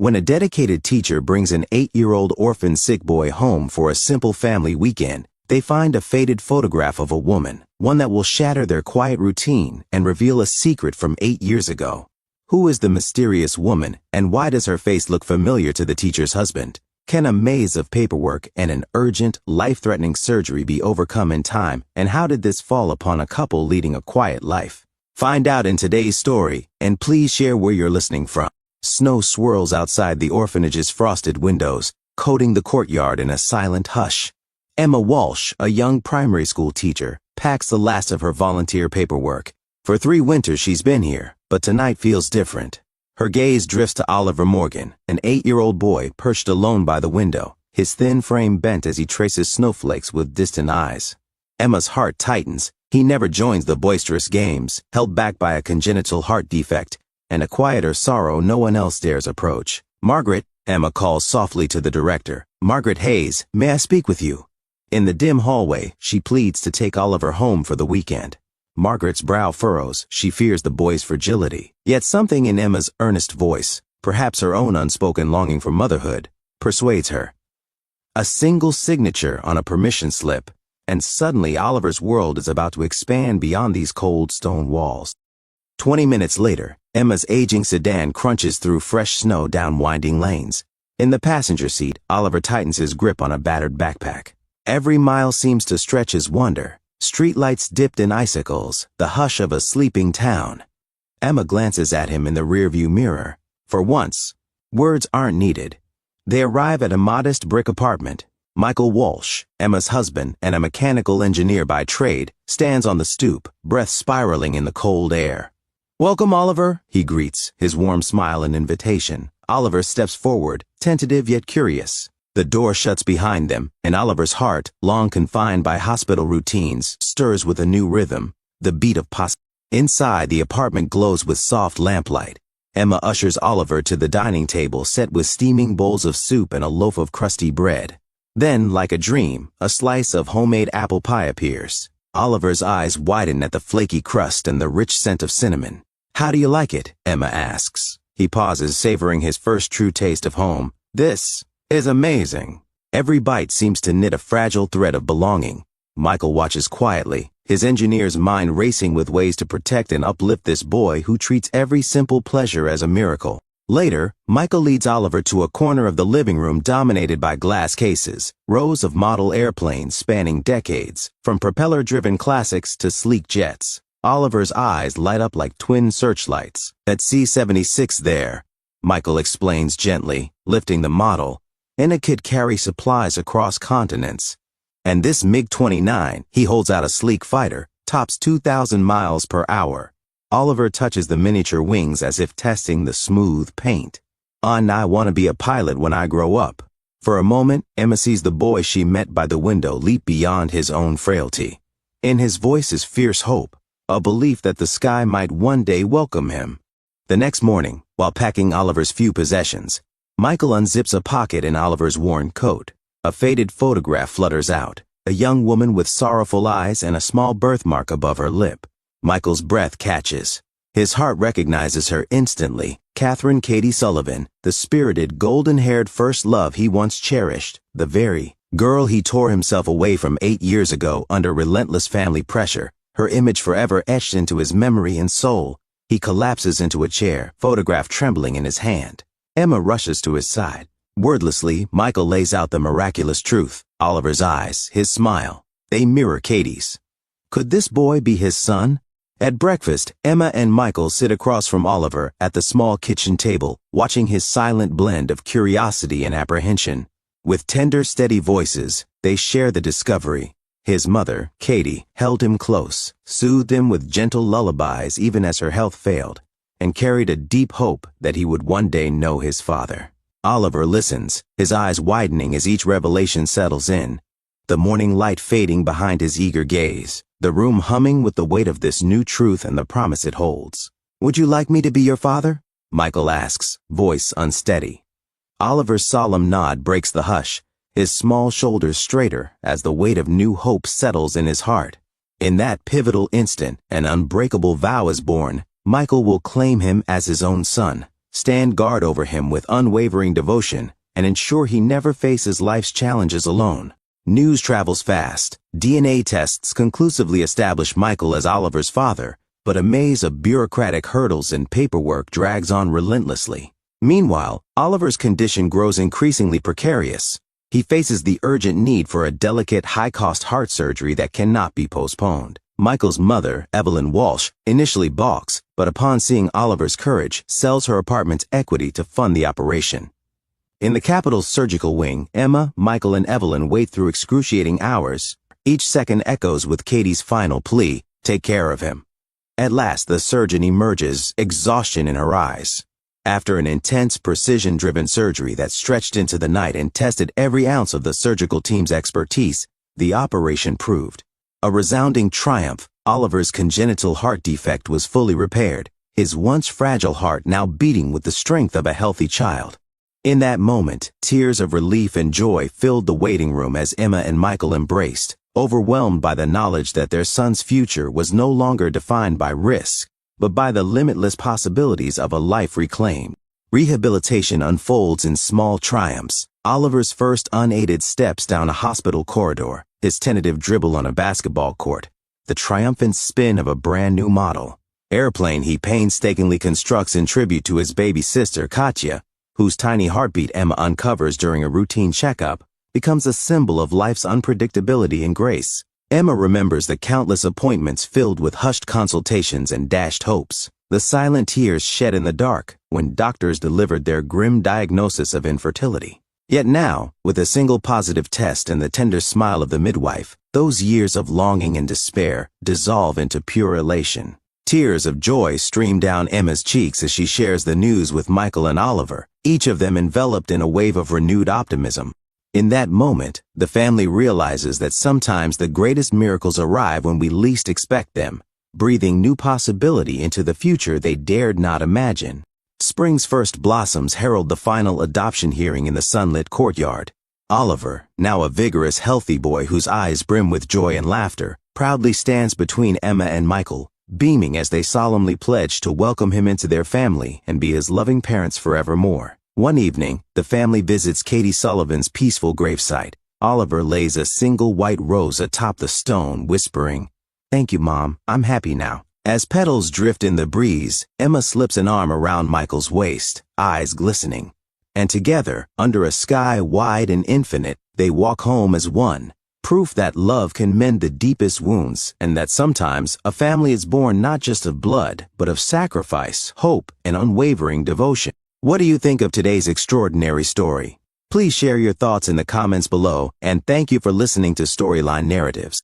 When a dedicated teacher brings an 8-year-old orphan sick boy home for a simple family weekend, they find a faded photograph of a woman, one that will shatter their quiet routine and reveal a secret from 8 years ago. Who is the mysterious woman, and why does her face look familiar to the teacher's husband? Can a maze of paperwork and an urgent, life-threatening surgery be overcome in time, and how did this fall upon a couple leading a quiet life? Find out in today's story, and please share where you're listening from. Snow swirls outside the orphanage's frosted windows, coating the courtyard in a silent hush. Emma Walsh, a young primary school teacher, packs the last of her volunteer paperwork. For 3 winters she's been here, but tonight feels different. Her gaze drifts to Oliver Morgan, an 8-year-old boy perched alone by the window, his thin frame bent as he traces snowflakes with distant eyes. Emma's heart tightens. He never joins the boisterous games, held back by a congenital heart defect, and a quieter sorrow no one else dares approach. "Margaret," Emma calls softly to the director. "Margaret Hayes, may I speak with you?" In the dim hallway, she pleads to take Oliver home for the weekend. Margaret's brow furrows. She fears the boy's fragility. Yet something in Emma's earnest voice, perhaps her own unspoken longing for motherhood, persuades her. A single signature on a permission slip, and suddenly Oliver's world is about to expand beyond these cold stone walls. 20 minutes later, Emma's aging sedan crunches through fresh snow down winding lanes. In the passenger seat, Oliver tightens his grip on a battered backpack. Every mile seems to stretch his wonder. Streetlights dipped in icicles, the hush of a sleeping town. Emma glances at him in the rearview mirror. For once, words aren't needed. They arrive at a modest brick apartment. Michael Walsh, Emma's husband and a mechanical engineer by trade, stands on the stoop, breath spiraling in the cold air. "Welcome, Oliver," he greets, his warm smile an invitation. Oliver steps forward, tentative yet curious. The door shuts behind them, and Oliver's heart, long confined by hospital routines, stirs with a new rhythm, the beat of possibility. Inside, the apartment glows with soft lamplight. Emma ushers Oliver to the dining table set with steaming bowls of soup and a loaf of crusty bread. Then, like a dream, a slice of homemade apple pie appears. Oliver's eyes widen at the flaky crust and the rich scent of cinnamon. "How do you like it?" Emma asks. He pauses, savoring his first true taste of home. "This is amazing." Every bite seems to knit a fragile thread of belonging. Michael watches quietly, his engineer's mind racing with ways to protect and uplift this boy who treats every simple pleasure as a miracle. Later, Michael leads Oliver to a corner of the living room dominated by glass cases, rows of model airplanes spanning decades, from propeller-driven classics to sleek jets. Oliver's eyes light up like twin searchlights. "That C-76 there," Michael explains gently, lifting the model, and it could carry supplies across continents. "And this MiG-29," he holds out a sleek fighter, tops 2,000 miles per hour. Oliver touches the miniature wings as if testing the smooth paint. "And I want to be a pilot when I grow up." For a moment, Emma sees the boy she met by the window leap beyond his own frailty. In his voice is fierce hope, a belief that the sky might one day welcome him. The next morning, while packing Oliver's few possessions, Michael unzips a pocket in Oliver's worn coat. A faded photograph flutters out, a young woman with sorrowful eyes and a small birthmark above her lip. Michael's breath catches. His heart recognizes her instantly. Catherine Katie Sullivan, the spirited, golden-haired first love he once cherished, the very girl he tore himself away from 8 years ago under relentless family pressure, her image forever etched into his memory and soul. He collapses into a chair, photograph trembling in his hand. Emma rushes to his side. Wordlessly, Michael lays out the miraculous truth. Oliver's eyes, his smile, they mirror Katie's. Could this boy be his son? At breakfast, Emma and Michael sit across from Oliver at the small kitchen table, watching his silent blend of curiosity and apprehension. With tender, steady voices, they share the discovery. His mother, Katie, held him close, soothed him with gentle lullabies even as her health failed, and carried a deep hope that he would one day know his father. Oliver listens, his eyes widening as each revelation settles in, the morning light fading behind his eager gaze, the room humming with the weight of this new truth and the promise it holds. "Would you like me to be your father?" Michael asks, voice unsteady. Oliver's solemn nod breaks the hush, his small shoulders straighter as the weight of new hope settles in his heart. In that pivotal instant, an unbreakable vow is born. Michael will claim him as his own son. stand guard over him with unwavering devotion, and ensure he never faces life's challenges alone. News travels fast. DNA tests conclusively establish Michael as Oliver's father, but a maze of bureaucratic hurdles and paperwork drags on relentlessly. Meanwhile, Oliver's condition grows increasingly precarious. He faces the urgent need for a delicate, high-cost heart surgery that cannot be postponed. Michael's mother, Evelyn Walsh, initially balks, but upon seeing Oliver's courage, sells her apartment's equity to fund the operation. In the Capitol's surgical wing, Emma, Michael, and Evelyn wait through excruciating hours. Each second echoes with Katie's final plea, "Take care of him." At last, the surgeon emerges, exhaustion in her eyes. After an intense, precision-driven surgery that stretched into the night and tested every ounce of the surgical team's expertise, the operation proved a resounding triumph. Oliver's congenital heart defect was fully repaired, his once fragile heart now beating with the strength of a healthy child. In that moment, tears of relief and joy filled the waiting room as Emma and Michael embraced, overwhelmed by the knowledge that their son's future was no longer defined by risk, but by the limitless possibilities of a life reclaimed. Rehabilitation unfolds in small triumphs. Oliver's first unaided steps down a hospital corridor, his tentative dribble on a basketball court, the triumphant spin of a brand new model airplane he painstakingly constructs in tribute to his baby sister, Katya, whose tiny heartbeat Emma uncovers during a routine checkup, becomes a symbol of life's unpredictability and grace. Emma remembers the countless appointments filled with hushed consultations and dashed hopes, the silent tears shed in the dark when doctors delivered their grim diagnosis of infertility. Yet now, with a single positive test and the tender smile of the midwife, those years of longing and despair dissolve into pure elation. Tears of joy stream down Emma's cheeks as she shares the news with Michael and Oliver, each of them enveloped in a wave of renewed optimism. In that moment, the family realizes that sometimes the greatest miracles arrive when we least expect them, breathing new possibility into the future they dared not imagine. Spring's first blossoms herald the final adoption hearing in the sunlit courtyard. Oliver, now a vigorous, healthy boy whose eyes brim with joy and laughter, proudly stands between Emma and Michael, beaming as they solemnly pledge to welcome him into their family and be his loving parents forevermore. One evening, the family visits Katie Sullivan's peaceful gravesite. Oliver lays a single white rose atop the stone, whispering, "Thank you, Mom, I'm happy now." As petals drift in the breeze, Emma slips an arm around Michael's waist, eyes glistening. And together, under a sky wide and infinite, they walk home as one, proof that love can mend the deepest wounds and that sometimes a family is born not just of blood, but of sacrifice, hope, and unwavering devotion. What do you think of today's extraordinary story? Please share your thoughts in the comments below, and thank you for listening to Storyline Narratives.